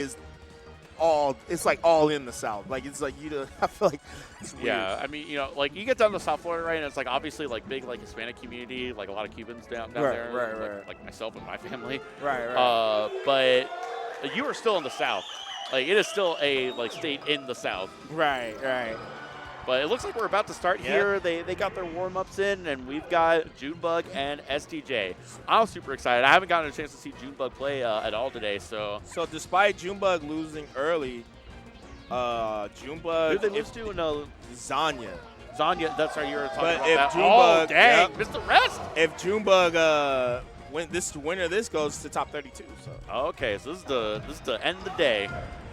is it's like all in the South. Like it's like I feel like it's weird. Yeah, I mean, you know, like you get down to South Florida, right, and it's like obviously like big like Hispanic community, like a lot of Cubans down there, right. Like myself and my family. Right. But you are still in the South. Like it is still a like state in the South. Right. But it looks like we're about to start here. They got their warm-ups in, and we've got Junebug and SDJ. I'm super excited. I haven't gotten a chance to see Junebug play at all today, so. So despite Junebug losing early, Junebug. Who did they lose to? No, Zanya. Zanya, that's right. You were talking about if that. Junebug, Oh, dang, missed the rest. If Junebug winner of this goes to top 32. So. Okay, so this is the end of the day.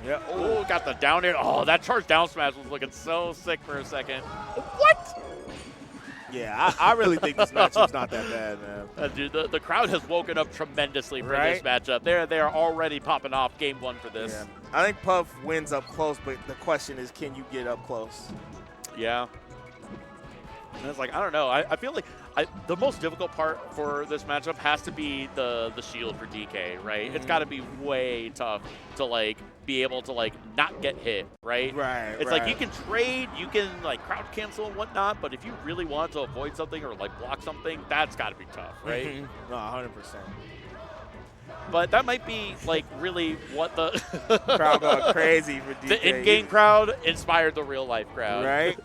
Yeah. Oh, got the down air. Oh, that charge down smash was looking so sick for a second. What? Yeah, I really think this matchup's not that bad, man. Dude, the crowd has woken up tremendously for this matchup. They are already popping off game one for this. Yeah. I think Puff wins up close, but the question is, can you get up close? Yeah. And it's like, I don't know. I feel like the most difficult part for this matchup has to be the shield for DK, right? It's got to be way tough to, like, be able to, like, not get hit, right? It's like you can trade, you can, like, crowd cancel and whatnot, but if you really want to avoid something or, like, block something, that's got to be tough, right? No, 100%. But that might be, like, really what the crowd going crazy for DK. The in-game crowd inspired the real-life crowd. Right?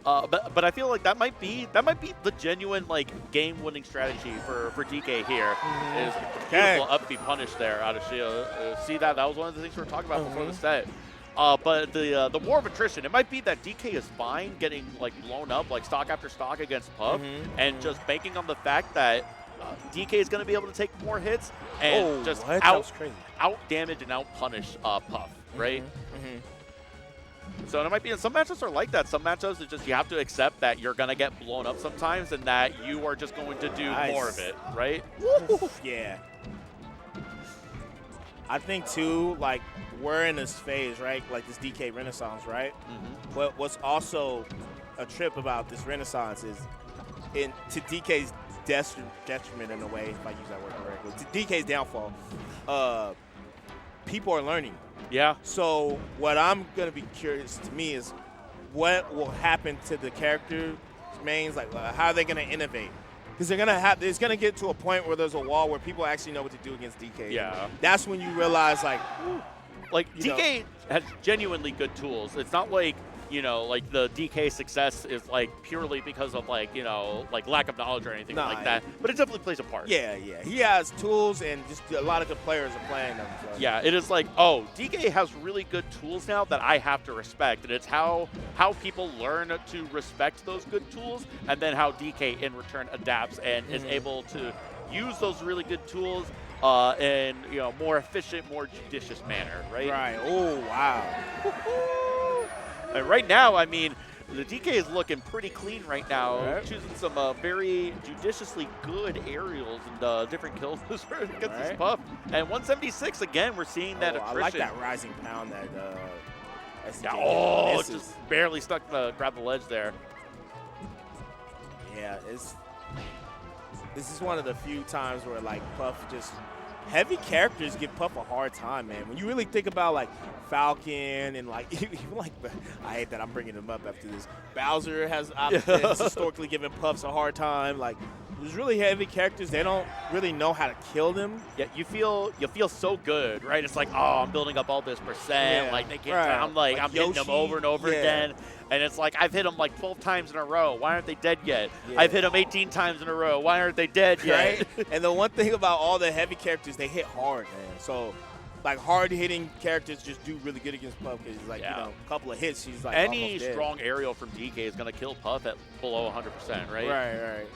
But I feel like that might be the genuine like game-winning strategy for DK here. Is beautiful up B punish there out of shield. See that was one of the things we were talking about before the set. But the war of attrition, it might be that DK is fine getting like blown up like stock after stock against Puff, and just banking on the fact that DK is going to be able to take more hits and just out damage and out punish Puff, right? So it might be in some matchups are like that. Some matchups it's just you have to accept that you're gonna get blown up sometimes, and that you are just going to do more of it, right? Yeah. I think too, like we're in this phase, right? Like this DK Renaissance, right? But what's also a trip about this Renaissance is, to DK's detriment in a way, if I use that word correctly, to DK's downfall, people are learning. Yeah. So what I'm going to be curious to me is what will happen to the character mains, like how are they going to innovate? Because it's going to get to a point where there's a wall where people actually know what to do against DK. Yeah. That's when you realize like DK has genuinely good tools. It's not like, you know, like the DK success is like purely because of like, you know, like lack of knowledge or anything like that. But it definitely plays a part. Yeah. He has tools and just a lot of good players are playing them. So. Yeah, it is like, oh, DK has really good tools now that I have to respect. And it's how people learn to respect those good tools, and then how DK in return adapts and is able to use those really good tools in, you know, more efficient, more judicious manner, right? Right. Oh, wow. And right now, I mean, the DK is looking pretty clean right now, choosing some very judiciously good aerials and different kills against this Puff. And 176, again, we're seeing that attrition. I like that rising pound that SDJ misses. Just barely stuck to grab the ledge there. Yeah, this is one of the few times where, like, Puff just – heavy characters give Puff a hard time, man. When you really think about, like, Falcon and, like, even like – I hate that I'm bringing him up after this. Bowser has historically given Puffs a hard time. Like, there's really heavy characters. They don't really know how to kill them. Yeah, you feel so good, right? It's like, oh, I'm building up all this percent. Like, they can't, I'm hitting them over and over again. And it's like, I've hit them like 12 times in a row. Why aren't they dead yet? I've hit them 18 times in a row. Why aren't they dead yet? And the one thing about all the heavy characters, they hit hard, man. So, like, hard-hitting characters just do really good against Puff because, like, you know, a couple of hits, she's like any strong aerial from DK is going to kill Puff at below 100%, right? Right.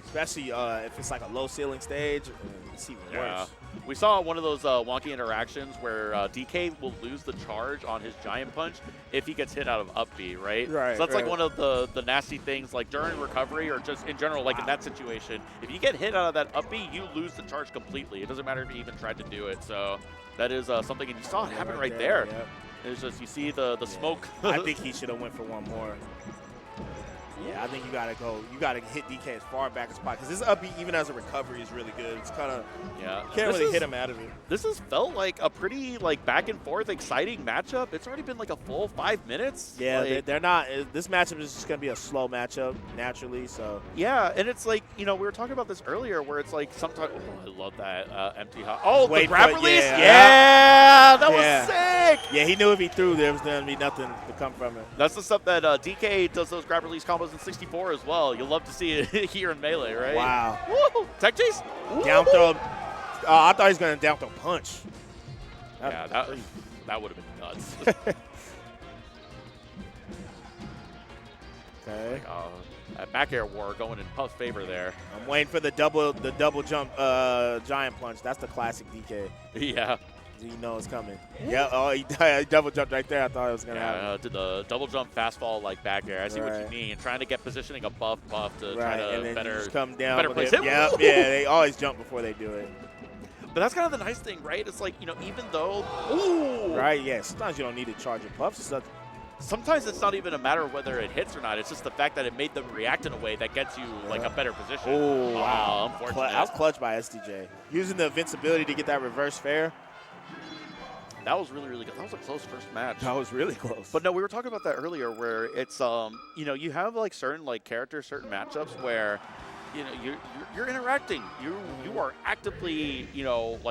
Especially if it's like a low ceiling stage, it's even worse. We saw one of those wonky interactions where DK will lose the charge on his giant punch if he gets hit out of up B, right? So that's like one of the nasty things, like during recovery or just in general, like in that situation. If you get hit out of that up B, you lose the charge completely. It doesn't matter if you even tried to do it. So that is something, and you saw it happen right there. It's just you see the smoke. I think he should have went for one more. Yeah, I think you gotta go. You gotta hit DK as far back as possible because this up B, even as a recovery, is really good. It's kind of can't really hit him out of it. This has felt like a pretty back and forth, exciting matchup. It's already been like a full 5 minutes. Yeah, they're not. This matchup is just gonna be a slow matchup naturally. So yeah, and it's like we were talking about this earlier, where it's like sometimes. Oh, I love that empty hop. Oh, the grab release. Yeah, that was sick. Yeah, he knew if he threw, there was gonna be nothing to come from it. That's the stuff that DK does those grab release combos in 64 as well. You'll love to see it here in Melee, right? Wow. Woo! Tech chase. Down throw. I thought he was gonna down throw punch. That would have been nuts. Okay. That back air war going in Puff's favor there. I'm waiting for the double jump giant punch. That's the classic DK. Yeah. You know it's coming. Yeah. Oh, he double jumped right there. I thought it was gonna happen. Did the double jump fast fall back air. I see what you mean. Trying to get positioning above Puff to try to and then better just come down. better place him. Yeah. They always jump before they do it. But that's kind of the nice thing, right? It's like even though. Ooh. Right. Yeah. Sometimes you don't need to charge your Puffs. Sometimes it's not even a matter of whether it hits or not. It's just the fact that it made them react in a way that gets you a better position. Oh, wow. Unfortunate. That was clutch by SDJ. Using the invincibility to get that reverse fair. That was really, really good. That was a close first match. That was really close. But no, we were talking about that earlier where it's, you have certain characters, certain matchups where, you're interacting. You are actively,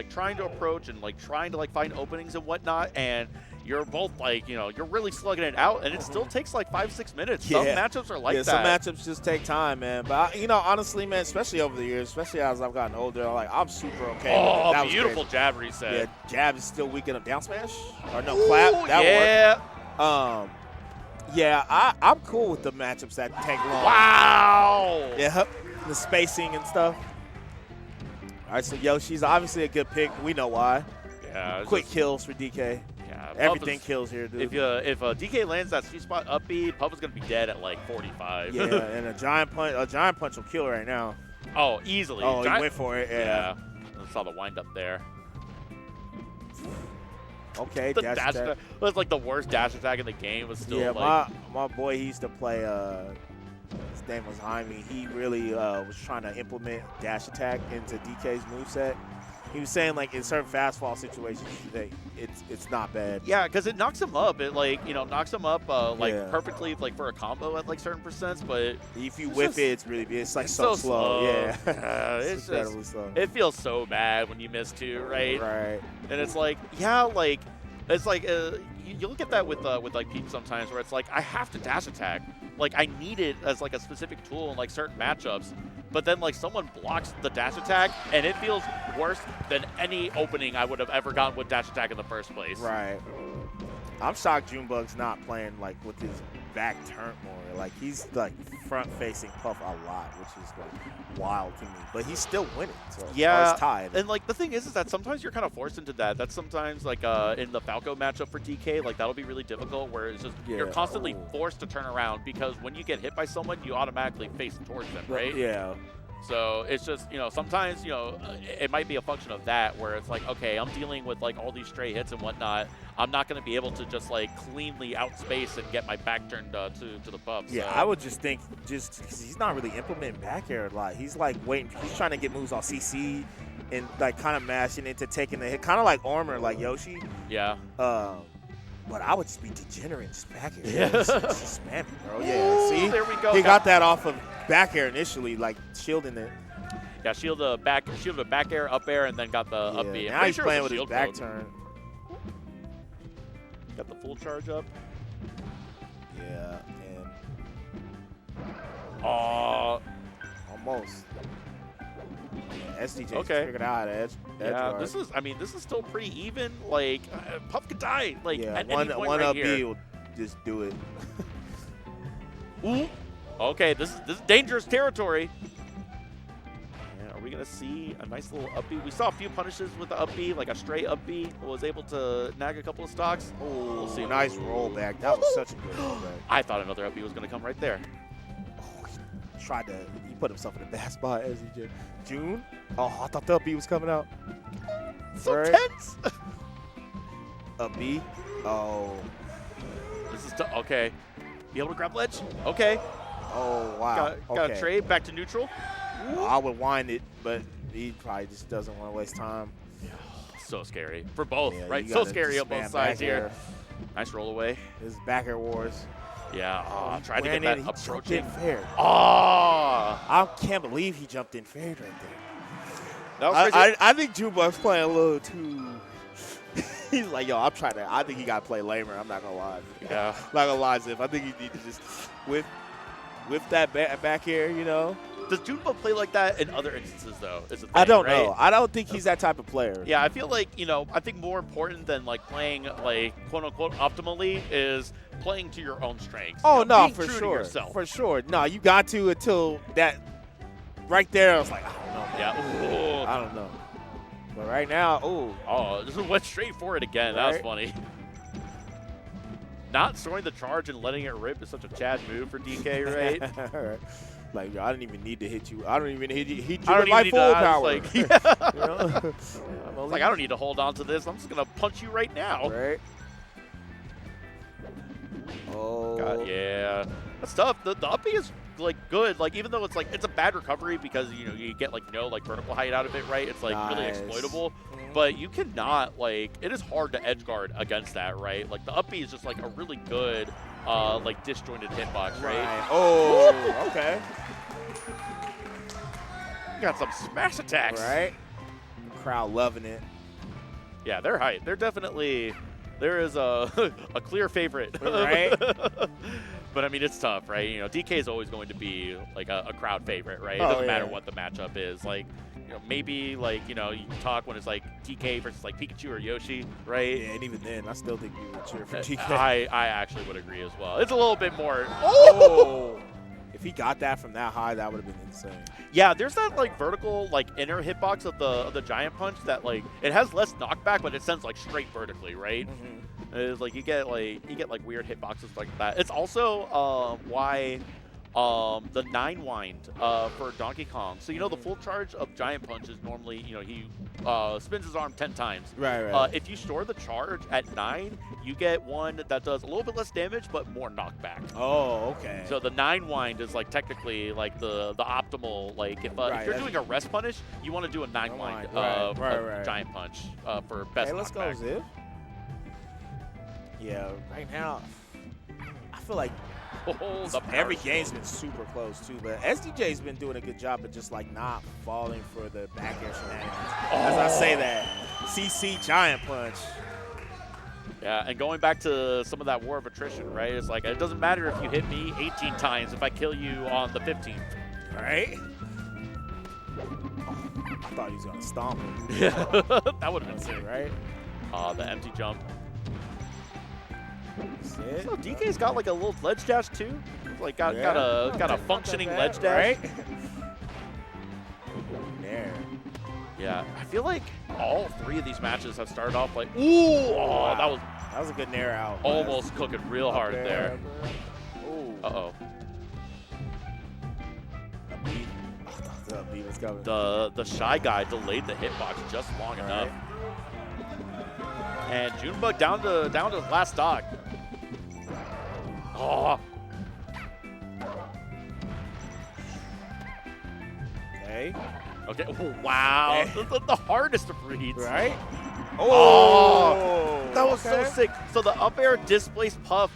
trying to approach and trying to find openings and whatnot. And you're both you're really slugging it out, and it still takes 5-6 minutes. Some matchups are like that. Some matchups just take time, man. But honestly, man, especially over the years, especially as I've gotten older, I'm super okay. Oh, with it. beautiful jab reset. Yeah, jab is still weak in a down smash or no clap. That worked. I'm cool with the matchups that take long. Wow. Yeah, the spacing and stuff. All right, so Yoshi's obviously a good pick. We know why. Yeah. Quick kills for DK. Yeah, everything kills here, dude. If DK lands that sweet spot up B, Puff is gonna be dead at 45. Yeah, and a giant punch will kill right now. Oh, easily. Oh, he went for it. Yeah. I saw the wind up there. Okay, the dash attack. It was the worst dash attack in the game. Was still my boy, he used to play. His name was Jaime. He really was trying to implement dash attack into DK's moveset. He was saying in certain fast fall situations, it's not bad. Yeah, because it knocks him up. It knocks him up perfectly for a combo at certain percents. But if you whip it's really it's so slow. Yeah, it's incredibly slow. It feels so bad when you miss too, right? Right. And it's you look at that with Pete sometimes where it's I have to dash attack. I need it as a specific tool in certain matchups. But then someone blocks the dash attack, and it feels worse than any opening I would have ever gotten with dash attack in the first place. Right. I'm shocked Junebug's not playing with his back turned more. He's front facing Puff a lot, which is wild to me. But he's still winning. So it's tied. And the thing is that sometimes you're kind of forced into that. That's sometimes in the Falco matchup for DK, that'll be really difficult where it's just you're constantly forced to turn around because when you get hit by someone, you automatically face towards them, right? Yeah. So it's just, sometimes, it might be a function of that where it's okay, I'm dealing with all these stray hits and whatnot. I'm not going to be able to just cleanly outspace and get my back turned to the Puff. Yeah, so. I would just think because he's not really implementing back air a lot. He's waiting. He's trying to get moves off CC and kind of mashing into taking the hit, kind of like Armor, like Yoshi. Yeah. But I would just be degenerate just back air. Yeah. Just spam it, bro. Yeah, see? There we go. He got that off of back air initially, shielding it. Yeah, shield the back air, up air, and then got the up B. Now he's playing with his back turn. Got the full charge up. Yeah, and almost. Yeah, SDJ figured out how to edge guard. This is still pretty even. Puff could die. At one any point one right up here. B will just do it. Ooh. Okay, this is dangerous territory. Are we gonna see a nice little up B? We saw a few punishes with the up B, a stray up B. Was able to nag a couple of stocks. We'll see. Nice rollback. That was such a good rollback. I thought another up B was gonna come right there. He put himself in a bad spot as he did. June? Oh, I thought the up B was coming out. So tense. Up B? Oh. This is okay. Be able to grab ledge? Okay. Oh, wow. Got a trade back to neutral. I would wind it, but he probably just doesn't want to waste time. So scary for both, Yeah, right? you So gotta scary on spam both sides back here. air. Nice roll away. This is back air wars. Yeah, tried to Ran get in, that he approaching. jumped in fair. Oh, I can't believe he jumped in fair right there. that was crazy. I think Junebug's playing a little too. He's like, yo, I'm trying to. I think he got to play lamer. I'm not gonna lie. Yeah. I'm not gonna lie, Ziff. I think he need to just whip that back air. You know. Does Junebug play like that in other instances, though? Is the thing, I don't right? know. I don't think he's that type of player. Yeah, I feel like, I think more important than like playing like quote unquote optimally is playing to your own strengths. Oh, no, being for true to sure. yourself. For sure. No, you got to until that right there. I was like, I don't know. Man. Yeah. Ooh. I don't know. But right now, Oh, this went straight for it again. That was funny. Not throwing the charge and letting it rip is such a Chad move for DK, right? Right. Like, I didn't even need to hit you. I don't even hit you I with my need full to, power. like, You know? It's like, I don't need to hold on to this. I'm just going to punch you right now. Right. Oh. God, yeah. That's tough. The uppy is like good. Like even though it's like it's a bad recovery because you get like no like vertical height out of it, right? It's like really exploitable. But you cannot like it is hard to edge guard against that, right? Like the uppy is just like a really good like disjointed hitbox, right? Oh, okay. You got some smash attacks. Right. Crowd loving it. Yeah, they're hype. They're definitely there is a a clear favorite. Right. But I mean, it's tough, right? DK is always going to be like a crowd favorite, right? It Oh, doesn't matter yeah. what the matchup is. Like, maybe like you talk when it's like DK versus like Pikachu or Yoshi, right? Yeah, and even then, I still think you would cheer for DK. I actually would agree as well. It's a little bit more. Oh! If he got that from that high, that would have been insane. Yeah, there's that like vertical like inner hitbox of the giant punch that like it has less knockback, but it sends like straight vertically, right? Mm-hmm. It's like you get like weird hitboxes like that. It's also why the 9 wind for Donkey Kong. So the full charge of Giant Punch is normally he spins his arm 10 times. Right. If you store the charge at 9, you get one that does a little bit less damage but more knockback. Oh, okay. So the 9 wind is like technically like the optimal. Like if you're doing a rest punish, you want to do a 9 wind of Giant Punch for best knockback. Let's go, Ziv. Yeah, right now, I feel like every game's been super close too, but SDJ's been doing a good job of just like not falling for the back air shenanigans. As I say that, CC Giant Punch. Yeah, and going back to some of that war of attrition, right? It's like it doesn't matter if you hit me 18 times if I kill you on the 15th. Right? I thought he was gonna stomp him. Yeah, that would have been sick, right? The empty jump. That's it. So DK's got like a little ledge dash too. Like got a functioning ledge dash. Right? There. Yeah, I feel like all 3 of these matches have started off like wow. that was a good nair out. Almost cooking real hard there. Ooh. Uh-oh. The beat was coming. The Shy Guy delayed the hitbox just long enough. And Junebug down to his last stock. Oh. Okay. Oh, wow. The hardest of reads. Right? Oh, that was so sick. So the up air displaced Puff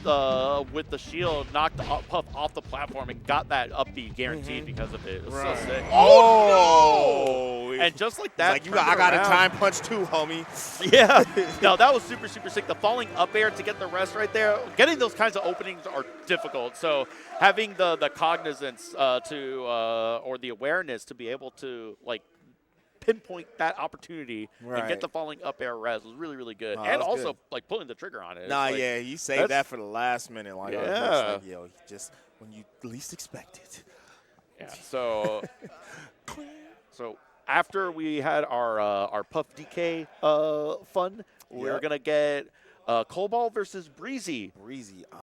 with the shield, knocked Puff off the platform, and got that up B guaranteed because of it. It was so sick. Oh, no! And just like that, like I got a time punch too, homie. Yeah. No, that was super, super sick. The falling up air to get the rest right there. Getting those kinds of openings are difficult. So having the cognizance or the awareness to be able to like pinpoint that opportunity and get the falling up air res was really, really good. And also like pulling the trigger on it. Nah, yeah, you saved that for the last minute. Like, yeah. Just when you least expect it. Yeah. So after we had our Puff DK fun, we're gonna get Cobalt versus Breezy.